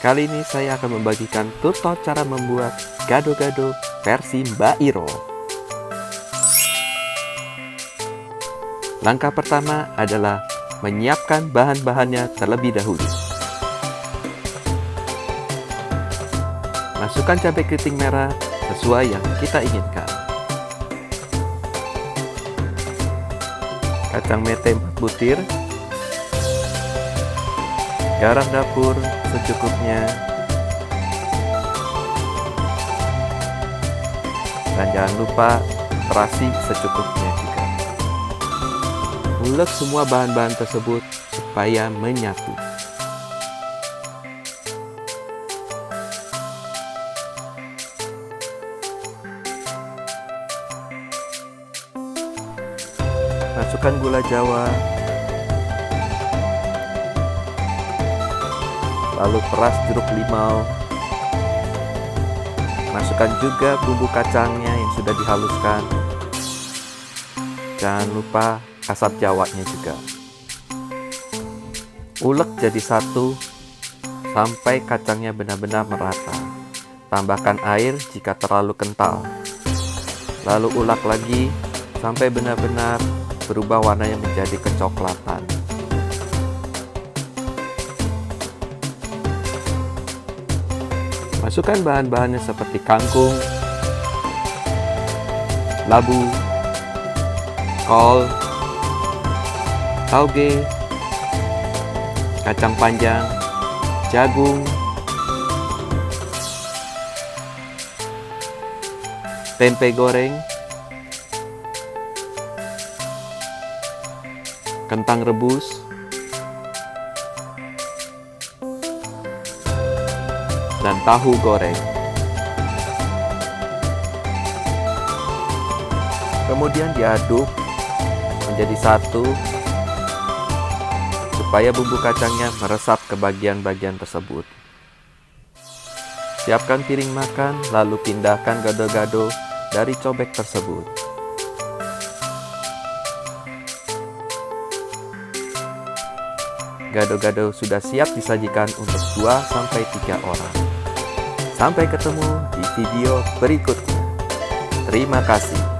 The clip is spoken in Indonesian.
Kali ini saya akan membagikan tutorial cara membuat gado-gado versi Mbak Iro. Langkah pertama adalah menyiapkan bahan-bahannya terlebih dahulu. Masukkan cabai keriting merah sesuai yang kita inginkan. Kacang mete 4 butir. Garam dapur secukupnya. Dan jangan lupa terasi secukupnya juga. Ulek semua bahan-bahan tersebut supaya menyatu. Masukkan gula jawa, lalu peras jeruk limau. Masukkan juga bumbu kacangnya yang sudah dihaluskan. Jangan lupa asap jawanya juga. Ulek jadi satu sampai kacangnya benar-benar merata. Tambahkan air jika terlalu kental. Lalu ulek lagi sampai benar-benar berubah warnanya menjadi kecoklatan. Masukkan bahan-bahannya seperti kangkung, labu, kol, tauge, kacang panjang, jagung, tempe goreng, kentang rebus, dan tahu goreng. Kemudian diaduk menjadi satu supaya bumbu kacangnya meresap ke bagian-bagian tersebut. Siapkan piring makan, lalu pindahkan gado-gado dari cobek tersebut. Gado-gado sudah siap disajikan untuk 2-3 orang. Sampai ketemu di video berikutnya. Terima kasih.